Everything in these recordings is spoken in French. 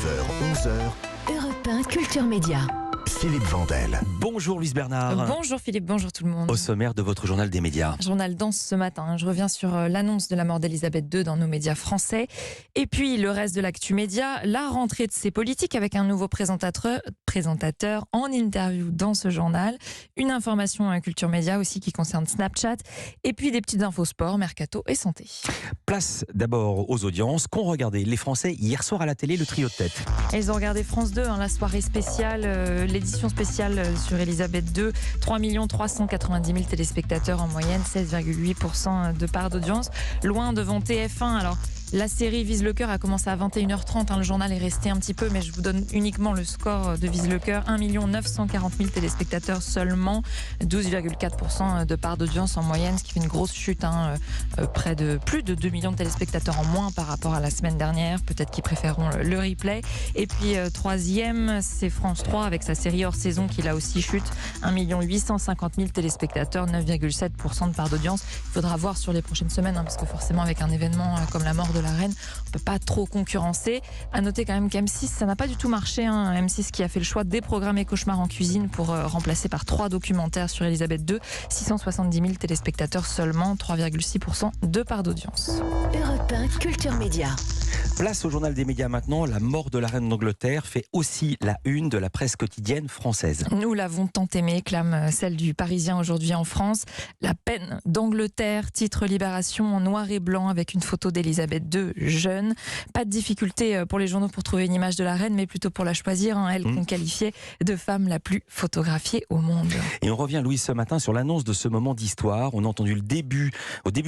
9h, 11h, Europe 1 Culture Média. Philippe Vandel. Bonjour Louise Bernard. Bonjour Philippe, bonjour tout le monde. Au sommaire de votre journal des médias. Journal dense ce matin. Je reviens sur l'annonce de la mort d'Elisabeth II dans nos médias français. Et puis le reste de l'actu média, la rentrée de ses politiques avec un nouveau présentateur en interview dans ce journal. Une information culture média aussi qui concerne Snapchat. Et puis des petites infos sport, mercato et santé. Place d'abord aux audiences qu'ont regardé les Français hier soir à la télé, le trio de tête. Ils ont regardé France 2, la soirée spéciale, l'édition spéciale sur Elisabeth II. 3 390 000 téléspectateurs en moyenne, 16,8% de part d'audience. Loin devant TF1. Alors, la série Vise le cœur a commencé à 21h30. Le journal est resté un petit peu, mais je vous donne uniquement le score de Vise le cœur. 1 940 000 téléspectateurs seulement, 12,4% de part d'audience en moyenne, ce qui fait une grosse chute. Près de plus de 2 millions de téléspectateurs en moins par rapport à la semaine dernière. Peut-être qu'ils préféreront le replay. Et puis troisième, c'est France 3 avec sa série hors saison qui là aussi chute. 1 850 000 téléspectateurs, 9,7% de part d'audience. Il faudra voir sur les prochaines semaines, parce que forcément avec un événement comme la mort de la reine, on ne peut pas trop concurrencer. À noter quand même qu'M6, ça n'a pas du tout marché. M6 qui a fait le choix des programmes et cauchemars en cuisine pour remplacer par 3 documentaires sur Elisabeth II. 670 000 téléspectateurs seulement, 3,6% de part d'audience. Europe 1 Culture Média. Place au journal des médias maintenant. La mort de la reine d'Angleterre fait aussi la une de la presse quotidienne française. Nous l'avons tant aimée, clame celle du Parisien aujourd'hui en France. La peine d'Angleterre, titre Libération en noir et blanc avec une photo d'Elisabeth II jeune. Pas de difficulté pour les journaux pour trouver une image de la reine, mais plutôt pour la choisir. Elle qu'on qualifiait de femme la plus photographiée au monde. Et on revient, Louis, ce matin sur l'annonce de ce moment d'histoire. On a entendu au début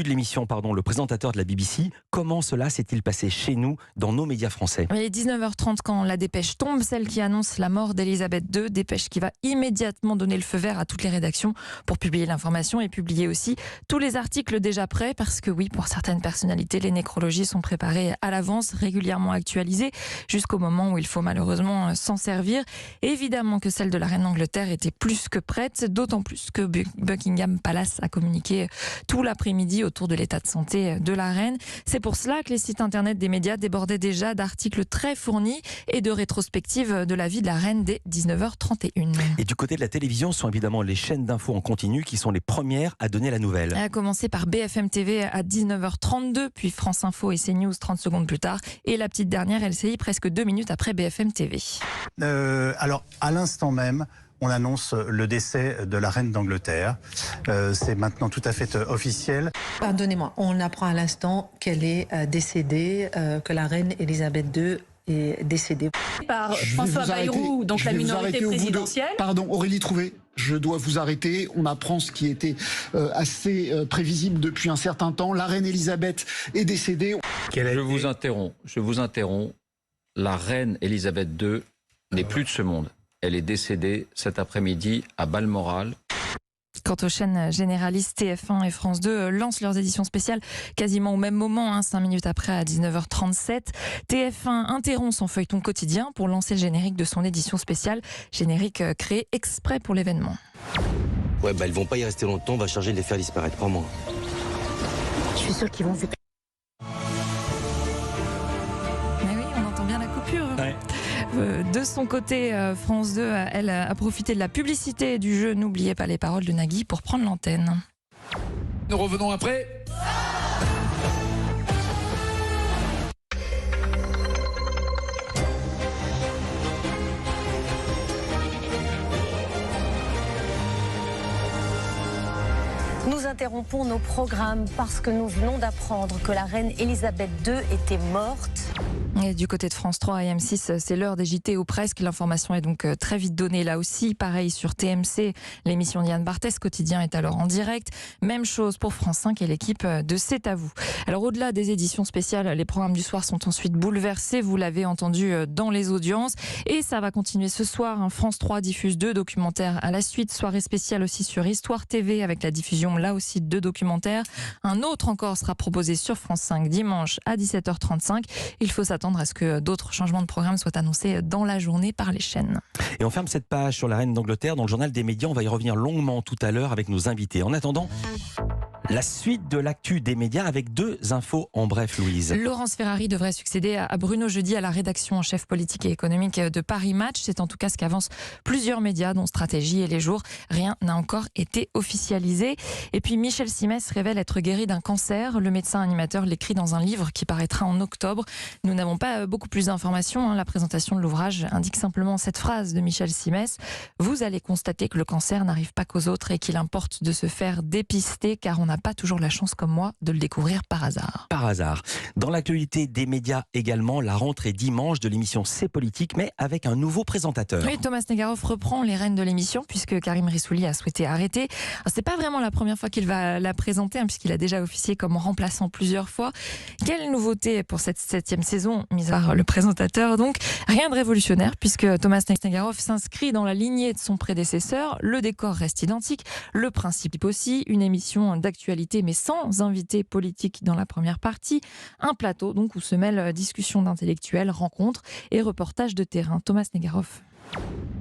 de l'émission, le présentateur de la BBC. Comment cela s'est-il passé chez nous, dans nos médias français? Il est 19h30 quand la dépêche tombe, celle qui annonce la mort d'Elisabeth II. Dépêche qui va immédiatement donner le feu vert à toutes les rédactions pour publier l'information et publier aussi tous les articles déjà prêts. Parce que oui, pour certaines personnalités, les nécrologies sont préparées à l'avance, régulièrement actualisées, jusqu'au moment où il faut malheureusement s'en servir. Et évidemment que celle de la reine d'Angleterre était plus que prête, d'autant plus que Buckingham Palace a communiqué tout l'après-midi autour de l'état de santé de la reine. C'est pour cela que les sites internet des médias débordaient déjà d'articles très fournis et de rétrospectives de la vie de la reine dès 19h31. Et du côté de la télévision, ce sont évidemment les chaînes d'infos en continu qui sont les premières à donner la nouvelle. A commencé par BFM TV à 19h32, puis France Info et CNews 30 secondes plus tard. Et la petite dernière, LCI, presque 2 minutes après BFM TV. Alors, à l'instant même, on annonce le décès de la reine d'Angleterre. C'est maintenant tout à fait officiel. Pardonnez-moi, on apprend à l'instant qu'elle est décédée, que la reine Elisabeth II est décédée. Par François Bayrou, donc la minorité présidentielle. Pardon, Aurélie Trouvé, je dois vous arrêter. On apprend ce qui était assez prévisible depuis un certain temps. La reine Elisabeth est décédée. Je vous interromps. La reine Elisabeth II n'est plus de ce monde. Elle est décédée cet après-midi à Balmoral. Quant aux chaînes généralistes, TF1 et France 2 lancent leurs éditions spéciales quasiment au même moment, 5 minutes après à 19h37. TF1 interrompt son feuilleton quotidien pour lancer le générique de son édition spéciale, générique créé exprès pour l'événement. Ouais, ils vont pas y rester longtemps, on va charger de les faire disparaître, crois-moi. Je suis sûre qu'ils vont... Mais oui, on entend bien la coupure. Ouais. De son côté, France 2, elle a profité de la publicité du jeu N'oubliez pas les paroles de Nagui pour prendre l'antenne. Nous revenons après. Nous interrompons nos programmes parce que nous venons d'apprendre que la reine Elisabeth II était morte. Et du côté de France 3 et M6, c'est l'heure des JT ou presque. L'information est donc très vite donnée là aussi. Pareil sur TMC, l'émission d'Yann Barthès quotidien est alors en direct. Même chose pour France 5 et l'équipe de C'est à vous. Alors au-delà des éditions spéciales, les programmes du soir sont ensuite bouleversés. Vous l'avez entendu dans les audiences. Et ça va continuer ce soir. France 3 diffuse 2 documentaires à la suite. Soirée spéciale aussi sur Histoire TV avec la diffusion là aussi de 2 documentaires. Un autre encore sera proposé sur France 5 dimanche à 17h35. Il faut s'attendre à ce que d'autres changements de programme soient annoncés dans la journée par les chaînes. Et on ferme cette page sur la reine d'Angleterre dans le journal des médias. On va y revenir longuement tout à l'heure avec nos invités. En attendant, La suite de l'actu des médias avec 2 infos en bref, Louise. Laurence Ferrari devrait succéder à Bruno Jeudi à la rédaction en chef politique et économique de Paris Match. C'est en tout cas ce qu'avancent plusieurs médias, dont Stratégie et Les Jours. Rien n'a encore été officialisé. Et puis Michel Simès révèle être guéri d'un cancer. Le médecin animateur l'écrit dans un livre qui paraîtra en octobre. Nous n'avons pas beaucoup plus d'informations. La présentation de l'ouvrage indique simplement cette phrase de Michel Simès. Vous allez constater que le cancer n'arrive pas qu'aux autres et qu'il importe de se faire dépister car on n'a pas toujours la chance comme moi de le découvrir par hasard. Par hasard. Dans l'actualité des médias également, la rentrée dimanche de l'émission C'est politique, mais avec un nouveau présentateur. Oui, Thomas Negaroff reprend les rênes de l'émission puisque Karim Rissouli a souhaité arrêter. C'est pas vraiment la première fois qu'il va la présenter puisqu'il a déjà officié comme remplaçant plusieurs fois. Quelle nouveauté pour cette 7e saison, mise à part le présentateur donc. Rien de révolutionnaire puisque Thomas Negaroff s'inscrit dans la lignée de son prédécesseur. Le décor reste identique, le principe aussi, une émission d'actualité mais sans invité politique dans la première partie. Un plateau donc où se mêlent discussions d'intellectuels, rencontres et reportages de terrain. Thomas Negaroff.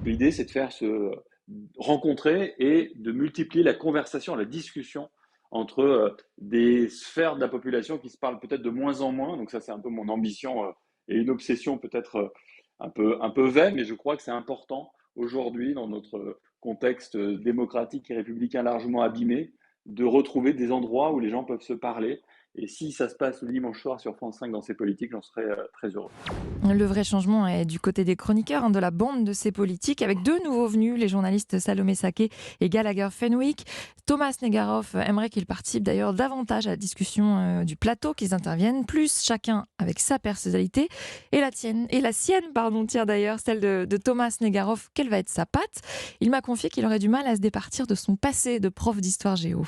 L'idée, c'est de faire se rencontrer et de multiplier la conversation, la discussion entre des sphères de la population qui se parlent peut-être de moins en moins. Donc ça, c'est un peu mon ambition et une obsession peut-être un peu vaine, mais je crois que c'est important aujourd'hui dans notre contexte démocratique et républicain largement abîmé de retrouver des endroits où les gens peuvent se parler. Et si ça se passe le dimanche soir sur France 5 dans C'est politique, j'en serais très heureux. Le vrai changement est du côté des chroniqueurs de la bande de C'est politique, avec 2 nouveaux venus, les journalistes Salomé Saké et Gallagher Fenwick. Thomas Negaroff aimerait qu'ils participent d'ailleurs davantage à la discussion du plateau, qu'ils interviennent, plus chacun avec sa personnalité. Et la sienne, tient d'ailleurs celle de Thomas Negaroff. Quelle va être sa patte ? Il m'a confié qu'il aurait du mal à se départir de son passé de prof d'histoire géo.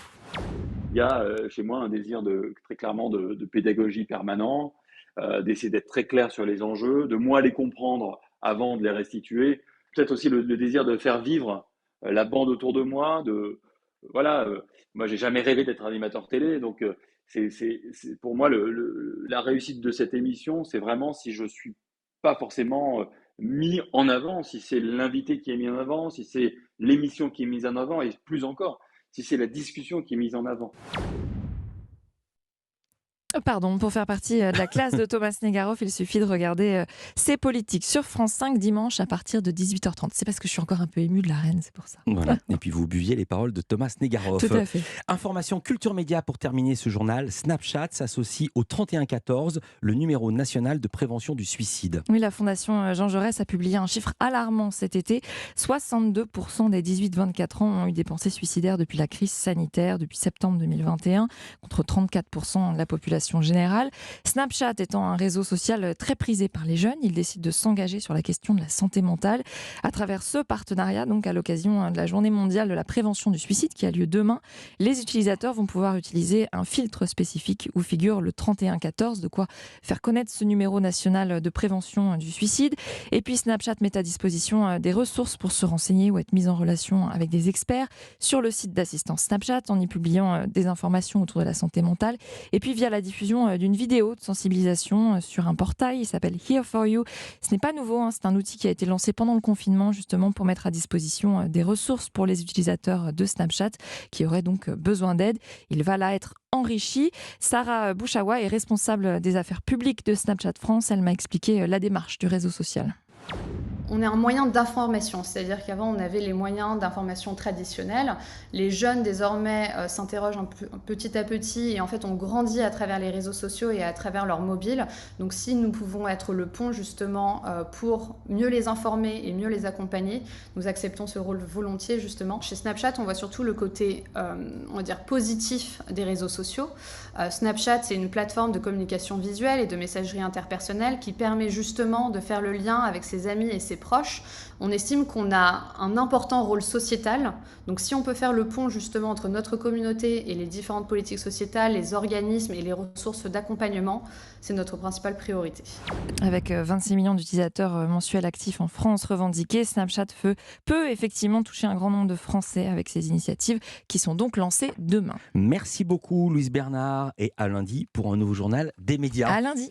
Il y a chez moi un désir très clairement de pédagogie permanent, d'essayer d'être très clair sur les enjeux, de moins les comprendre avant de les restituer. Peut-être aussi le désir de faire vivre la bande autour de moi. Moi, j'ai jamais rêvé d'être animateur télé, donc c'est pour moi la réussite de cette émission, c'est vraiment si je suis pas forcément mis en avant, si c'est l'invité qui est mis en avant, si c'est l'émission qui est mise en avant, et plus encore, si c'est la discussion qui est mise en avant. Pardon, pour faire partie de la classe de Thomas Negaroff, il suffit de regarder C'est politique sur France 5 dimanche à partir de 18h30. C'est parce que je suis encore un peu émue de la reine, c'est pour ça. Voilà. Et puis vous buviez les paroles de Thomas Negaroff. Tout à fait. Information Culture Média pour terminer ce journal. Snapchat s'associe au 3114, le numéro national de prévention du suicide. Oui, la Fondation Jean Jaurès a publié un chiffre alarmant cet été. 62% des 18-24 ans ont eu des pensées suicidaires depuis la crise sanitaire, depuis septembre 2021, contre 34% de la population générale. Snapchat étant un réseau social très prisé par les jeunes, il décide de s'engager sur la question de la santé mentale à travers ce partenariat. Donc à l'occasion de la journée mondiale de la prévention du suicide qui a lieu demain, les utilisateurs vont pouvoir utiliser un filtre spécifique où figure le 3114, de quoi faire connaître ce numéro national de prévention du suicide. Et puis Snapchat met à disposition des ressources pour se renseigner ou être mis en relation avec des experts sur le site d'assistance Snapchat en y publiant des informations autour de la santé mentale. Et puis via la diffusion d'une vidéo de sensibilisation sur un portail, il s'appelle Here for You. Ce n'est pas nouveau, c'est un outil qui a été lancé pendant le confinement justement pour mettre à disposition des ressources pour les utilisateurs de Snapchat qui auraient donc besoin d'aide. Il va là être enrichi. Sarah Bouchawa est responsable des affaires publiques de Snapchat France. Elle m'a expliqué la démarche du réseau social. On est un moyen d'information, c'est-à-dire qu'avant on avait les moyens d'information traditionnels. Les jeunes désormais s'interrogent petit à petit et en fait on grandit à travers les réseaux sociaux et à travers leur mobile. Donc si nous pouvons être le pont justement pour mieux les informer et mieux les accompagner, nous acceptons ce rôle volontiers justement. Chez Snapchat, on voit surtout le côté on va dire positif des réseaux sociaux. Snapchat, c'est une plateforme de communication visuelle et de messagerie interpersonnelle qui permet justement de faire le lien avec ses amis et ses proches. On estime qu'on a un important rôle sociétal. Donc si on peut faire le pont justement entre notre communauté et les différentes politiques sociétales, les organismes et les ressources d'accompagnement, c'est notre principale priorité. Avec 26 millions d'utilisateurs mensuels actifs en France revendiqués, Snapchat peut effectivement toucher un grand nombre de Français avec ces initiatives qui sont donc lancées demain. Merci beaucoup Louise Bernard et à lundi pour un nouveau journal des médias. À lundi.